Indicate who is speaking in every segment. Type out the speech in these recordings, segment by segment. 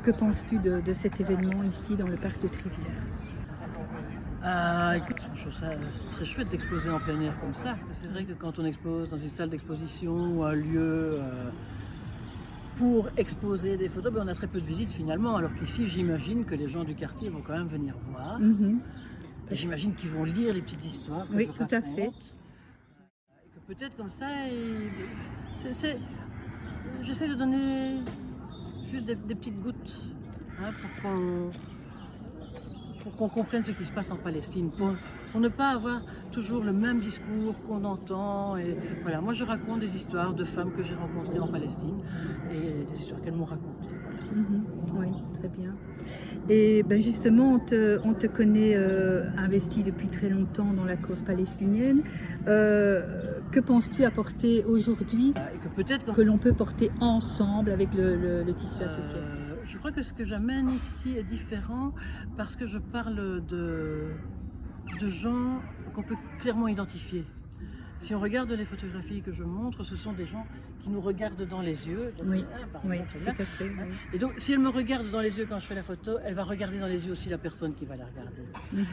Speaker 1: Que penses-tu de cet événement ici dans le parc de Trévillers?
Speaker 2: Écoute, je trouve ça très chouette d'exposer en plein air comme ça. C'est vrai que quand on expose dans une salle d'exposition ou un lieu pour exposer des photos, ben on a très peu de visites finalement. Alors qu'ici, j'imagine que les gens du quartier vont quand même venir voir.
Speaker 1: Mhm.
Speaker 2: Et j'imagine qu'ils vont lire les petites histoires que
Speaker 1: Oui,
Speaker 2: je
Speaker 1: tout à
Speaker 2: raconte.
Speaker 1: fait.
Speaker 2: Et que peut-être comme ça, j'essaie de donner juste des petites gouttes hein, pour qu'on comprenne ce qui se passe en Palestine, pour ne pas avoir toujours le même discours qu'on entend. Et voilà, moi je raconte des histoires de femmes que j'ai rencontrées en Palestine et des histoires qu'elles m'ont racontées. Voilà.
Speaker 1: Oui, très bien. Et ben justement, on te connaît investi depuis très longtemps dans la cause palestinienne. Que penses-tu apporter aujourd'hui
Speaker 2: Et que peut-être
Speaker 1: que l'on peut porter ensemble avec le tissu associatif?
Speaker 2: je crois que ce que j'amène ici est différent parce que je parle de gens qu'on peut clairement identifier. Si on regarde les photographies que je montre, ce sont des gens qui nous regardent dans les yeux.
Speaker 1: Oui,
Speaker 2: Par
Speaker 1: oui,
Speaker 2: exemple,
Speaker 1: tout
Speaker 2: là.
Speaker 1: à fait. Oui.
Speaker 2: Et donc, si elle me regarde dans les yeux quand je fais la photo, elle va regarder dans les yeux aussi la personne qui va la regarder.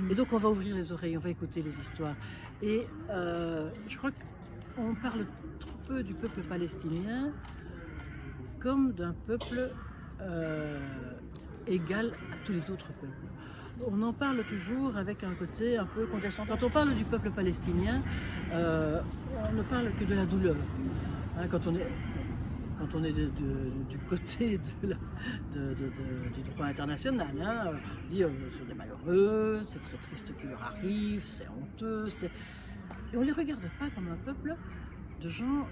Speaker 2: Et donc, on va ouvrir les oreilles, on va écouter les histoires. Et je crois qu'on parle trop peu du peuple palestinien comme d'un peuple égal à tous les autres peuples. On en parle toujours avec un côté un peu condescendant. Quand on parle du peuple palestinien, on ne parle que de la douleur. Hein, quand on est du côté du droit international, hein, on dit ce sont des malheureux, c'est très triste ce qui leur arrive, c'est honteux. Et on ne les regarde pas comme un peuple de gens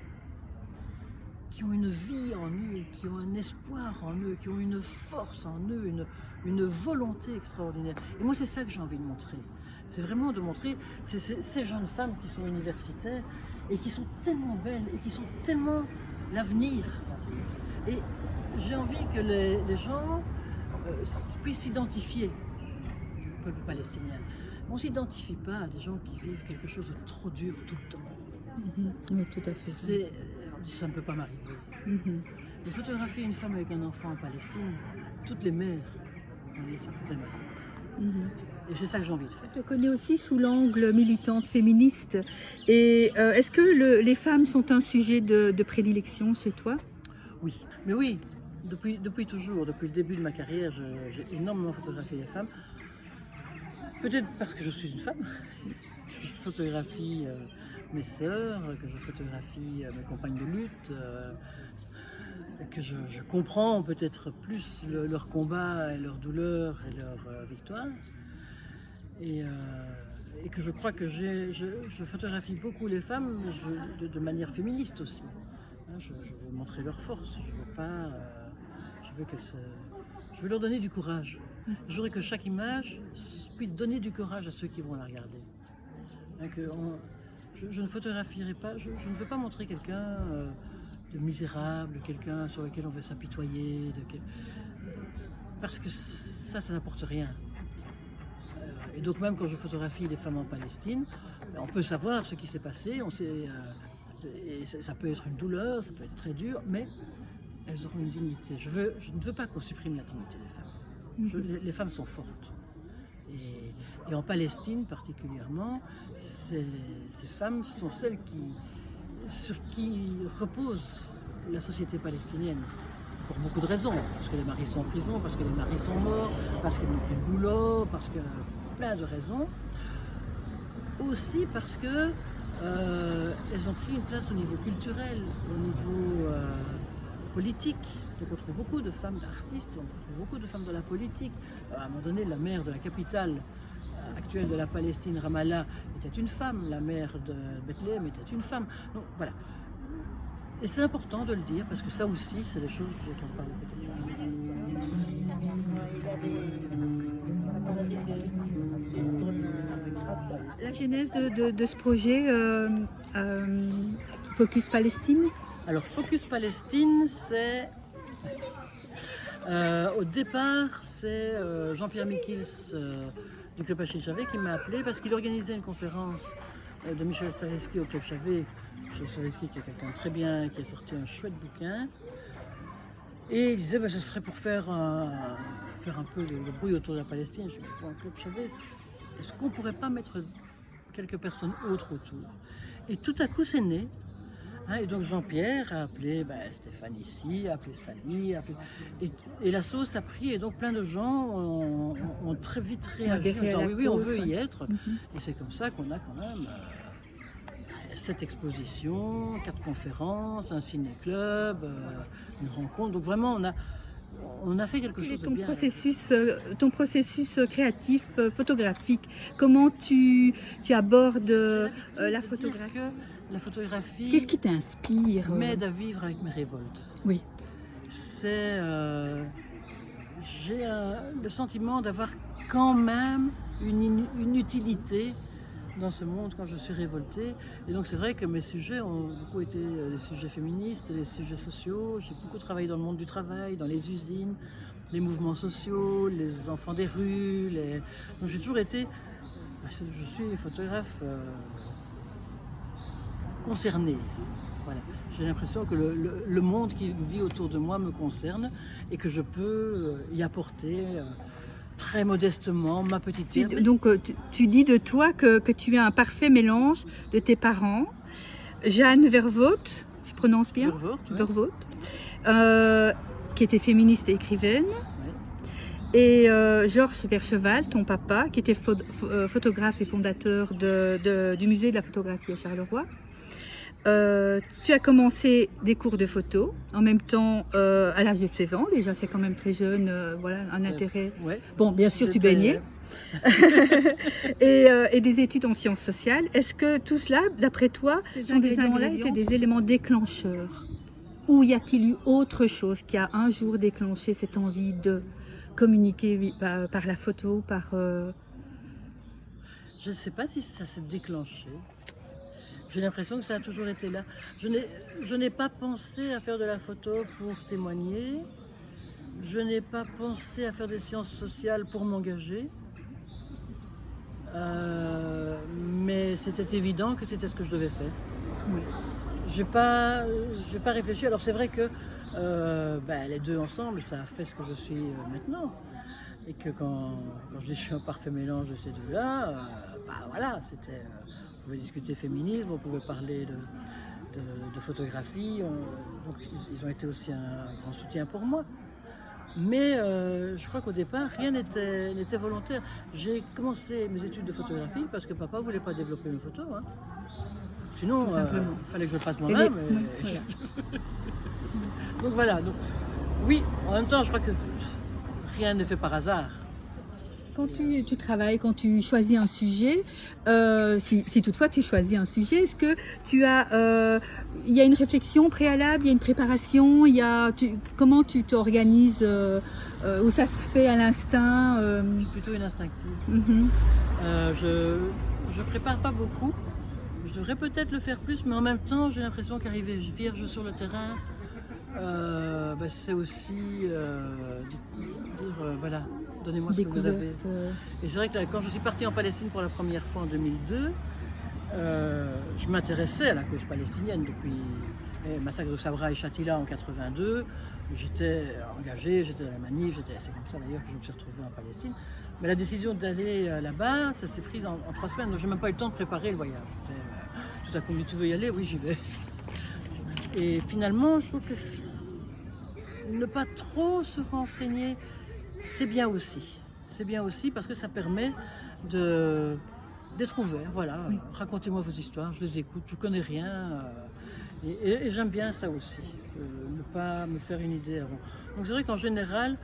Speaker 2: qui ont une vie en eux, qui ont un espoir en eux, qui ont une force en eux, une volonté extraordinaire. Et moi, c'est ça que j'ai envie de montrer. C'est vraiment de montrer ces jeunes femmes qui sont universitaires et qui sont tellement belles et qui sont tellement l'avenir. Et j'ai envie que les gens puissent s'identifier au peuple palestinien. On ne s'identifie pas à des gens qui vivent quelque chose de trop dur tout le temps.
Speaker 1: Oui, tout à fait.
Speaker 2: On dit ça ne peut pas m'arriver.
Speaker 1: Mhm.
Speaker 2: De photographier une femme avec un enfant en Palestine, toutes les mères vont dire que ça pourrait m'arriver. Et c'est ça que j'ai envie de faire.
Speaker 1: Je te connais aussi sous l'angle militante féministe. Et est-ce que les femmes sont un sujet de prédilection chez toi?
Speaker 2: Oui, mais oui, depuis toujours, depuis le début de ma carrière, j'ai énormément photographié les femmes. Peut-être parce que je suis une femme. Je photographie mes sœurs, que je photographie mes compagnes de lutte, que je comprends peut-être plus leur combat et leur douleur et leur victoire. Et que je crois que je photographie beaucoup les femmes de manière féministe aussi. Hein, je veux montrer leur force, je veux leur donner du courage. Je voudrais que chaque image puisse donner du courage à ceux qui vont la regarder. Hein, je ne photografierai pas, je ne veux pas montrer quelqu'un de misérable, quelqu'un sur lequel on veut s'apitoyer, parce que ça n'apporte rien. Et donc même quand je photographie les femmes en Palestine, on peut savoir ce qui s'est passé, et ça peut être une douleur, ça peut être très dur, mais elles auront une dignité. Je ne veux pas qu'on supprime la dignité des femmes. Les femmes sont fortes. Et en Palestine particulièrement, ces femmes sont celles sur qui repose la société palestinienne. Pour beaucoup de raisons. Parce que les maris sont en prison, parce que les maris sont morts, parce qu'elles n'ont plus de boulot, pour plein de raisons. Aussi parce que elles ont pris une place au niveau culturel, au niveau politique. Donc on trouve beaucoup de femmes artistes, on trouve beaucoup de femmes dans la politique. À un moment donné, la maire de la capitale actuelle de la Palestine, Ramallah, était une femme. La maire de Bethléem était une femme. Donc voilà. Et c'est important de le dire parce que ça aussi, c'est des choses dont on parle peut-être
Speaker 1: La genèse de ce projet Focus Palestine?
Speaker 2: Alors Focus Palestine, c'est au départ, c'est Jean-Pierre Mikils du Club Achille Chavet qui m'a appelé parce qu'il organisait une conférence de Michel Stareski au Club Chavet. Michel Stareski qui est quelqu'un de très bien, qui a sorti un chouette bouquin. Et il disait, ce serait pour faire un peu le bruit autour de la Palestine. Je dis, pour un club chevet, est-ce qu'on ne pourrait pas mettre quelques personnes autres autour? Et tout à coup, c'est né. Hein, et donc Jean-Pierre a appelé Stéphane ici, a appelé Sally, et la sauce a pris, et donc plein de gens ont très vite réagi en disant oui, on veut y être. Et c'est comme ça qu'on a quand même 7 expositions, 4 conférences, un ciné-club, une rencontre. Donc vraiment, on a fait quelque chose de bien.
Speaker 1: Ton processus créatif, photographique, comment tu abordes la photographie?
Speaker 2: La photographie,
Speaker 1: qu'est-ce qui t'inspire?
Speaker 2: M'aide à vivre avec mes révoltes.
Speaker 1: Oui.
Speaker 2: J'ai le sentiment d'avoir quand même une utilité dans ce monde quand je suis révoltée. Et donc c'est vrai que mes sujets ont beaucoup été des sujets féministes, des sujets sociaux. J'ai beaucoup travaillé dans le monde du travail, dans les usines, les mouvements sociaux, les enfants des rues. Donc j'ai toujours été... je suis photographe concerné. Voilà. J'ai l'impression que le monde qui vit autour de moi me concerne et que je peux y apporter très modestement ma petite pierre.
Speaker 1: Donc tu dis de toi que tu es un parfait mélange de tes parents, Jeanne Vervoort, je prononce bien, Vervoort, qui était féministe et écrivaine, et Georges Vercheval, ton papa, qui était photographe et fondateur du musée de la photographie à Charleroi. Tu as commencé des cours de photo en même temps à l'âge de 16 ans, déjà c'est quand même très jeune, voilà, un intérêt.
Speaker 2: Ouais.
Speaker 1: Bon, bien sûr tu baignais. et des études en sciences sociales. Est-ce que tout cela, d'après toi, ces éléments-là étaient des éléments déclencheurs? Ou y a-t-il eu autre chose qui a un jour déclenché cette envie de communiquer par la photo,
Speaker 2: Je ne sais pas si ça s'est déclenché. J'ai l'impression que ça a toujours été là. Je n'ai pas pensé à faire de la photo pour témoigner. Je n'ai pas pensé à faire des sciences sociales pour m'engager. Mais c'était évident que c'était ce que je devais faire.
Speaker 1: Oui.
Speaker 2: J'ai pas réfléchi. Alors c'est vrai que les deux ensemble, ça a fait ce que je suis maintenant. Et que quand je dis je suis un parfait mélange de ces deux-là, voilà, c'était... on pouvait discuter féminisme, on pouvait parler de photographie, donc ils ont été aussi un grand soutien pour moi. Mais je crois qu'au départ, rien n'était volontaire. J'ai commencé mes études de photographie parce que papa ne voulait pas développer mes photos. Hein. Sinon, il fallait que je le fasse moi-même. Voilà. Donc voilà, oui, en même temps, je crois que rien n'est fait par hasard.
Speaker 1: Quand tu travailles, quand tu choisis un sujet, si toutefois tu choisis un sujet, est-ce que il y a une réflexion préalable, il y a une préparation, comment tu t'organises, ou ça se fait à l'instinct?
Speaker 2: Plutôt une instinctive.
Speaker 1: Mm-hmm.
Speaker 2: Je prépare pas beaucoup. Je devrais peut-être le faire plus, mais en même temps, j'ai l'impression qu'arriver vierge sur le terrain, c'est aussi dire voilà, donnez-moi ce que vous avez. Et c'est vrai que quand je suis partie en Palestine pour la première fois en 2002, je m'intéressais à la cause palestinienne depuis le massacre de Sabra et Shatila en 82. J'étais engagé, j'étais dans la manif, c'est comme ça d'ailleurs que je me suis retrouvé en Palestine. Mais la décision d'aller là-bas, ça s'est prise en 3 semaines, donc je n'ai même pas eu le temps de préparer le voyage. Tout à coup, tu veux y aller? Oui, j'y vais. Et finalement, je trouve que ne pas trop se renseigner, c'est bien aussi. C'est bien aussi parce que ça permet d'être ouvert. Voilà, oui. Racontez-moi vos histoires, je les écoute, je ne connais rien. Et j'aime bien ça aussi, ne pas me faire une idée avant. Donc c'est vrai qu'en général,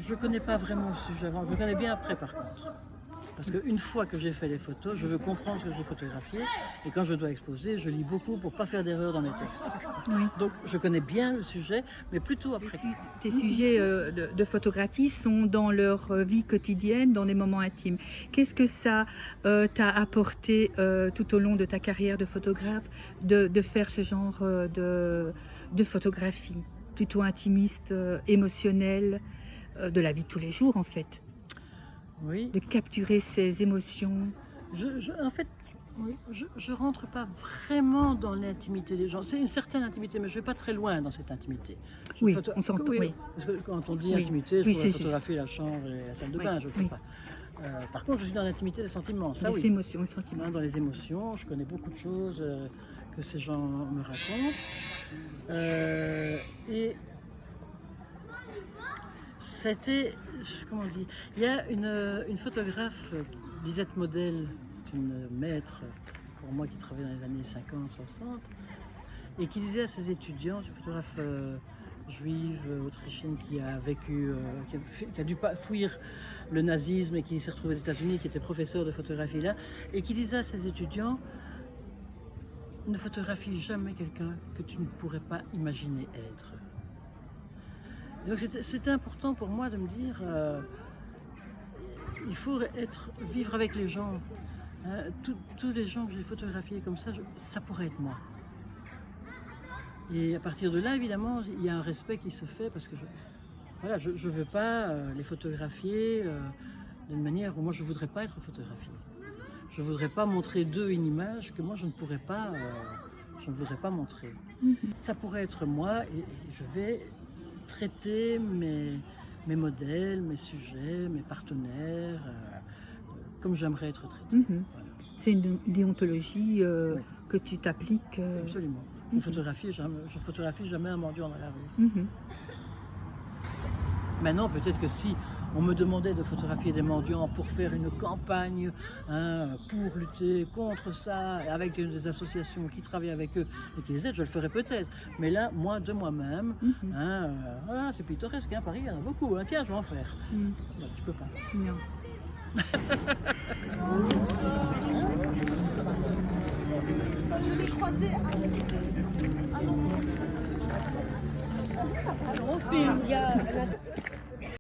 Speaker 2: je ne connais pas vraiment le sujet avant. Je le connais bien après par contre. Parce qu'une fois que j'ai fait les photos, je veux comprendre ce que j'ai photographié. Et quand je dois exposer, je lis beaucoup pour ne pas faire d'erreur dans mes textes. Oui. Donc je connais bien le sujet, mais plutôt après.
Speaker 1: Tes sujets de photographie sont dans leur vie quotidienne, dans des moments intimes. Qu'est-ce que ça t'a apporté tout au long de ta carrière de photographe, de faire ce genre de photographie, plutôt intimiste, émotionnelle, de la vie de tous les jours en fait?
Speaker 2: Oui.
Speaker 1: De capturer ces émotions.
Speaker 2: En fait, Oui, je ne rentre pas vraiment dans l'intimité des gens. C'est une certaine intimité, mais je ne vais pas très loin dans cette intimité.
Speaker 1: Oui, on s'entend.
Speaker 2: Oui. Parce que quand on dit
Speaker 1: Oui.
Speaker 2: intimité, je
Speaker 1: Oui,
Speaker 2: pourrais
Speaker 1: c'est
Speaker 2: photographier la chambre et la salle de bain, je ne le fais pas. Par contre, je suis dans l'intimité des sentiments, ça
Speaker 1: Les
Speaker 2: oui.
Speaker 1: émotions, les sentiments.
Speaker 2: Dans les émotions, je connais beaucoup de choses que ces gens me racontent. Et c'était, comment dire, il y a une photographe, Lisette Model, une maître pour moi qui travaillait dans les années 50-60, et qui disait à ses étudiants, une photographe juive autrichienne qui a vécu, qui a dû fuir le nazisme et qui s'est retrouvée aux États-Unis, qui était professeur de photographie là, et qui disait à ses étudiants: ne photographie jamais quelqu'un que tu ne pourrais pas imaginer être. Et donc c'était important pour moi de me dire il faut vivre avec les gens. Hein, tous les gens que j'ai photographiés comme ça pourrait être moi. Et à partir de là, évidemment, il y a un respect qui se fait parce que je ne veux pas les photographier d'une manière où moi je ne voudrais pas être photographié. Je ne voudrais pas montrer d'eux une image que moi je ne pourrais pas, je ne voudrais pas montrer. Ça pourrait être moi et je vais traiter mes modèles, mes sujets, mes partenaires, comme j'aimerais être traité. Voilà.
Speaker 1: C'est une déontologie oui. Que tu t'appliques.
Speaker 2: Absolument. Je photographie jamais un mendiant dans la rue. Maintenant, peut-être que si on me demandait de photographier des mendiants pour faire une campagne pour lutter contre ça, avec des associations qui travaillent avec eux et qui les aident, je le ferais peut-être. Mais là, moi, de moi-même, c'est pittoresque, Paris, il y en a beaucoup. Tiens, je vais en faire. Non, tu peux pas.
Speaker 1: Non.
Speaker 3: Je l'ai croisé. Alors, on filme. Il y a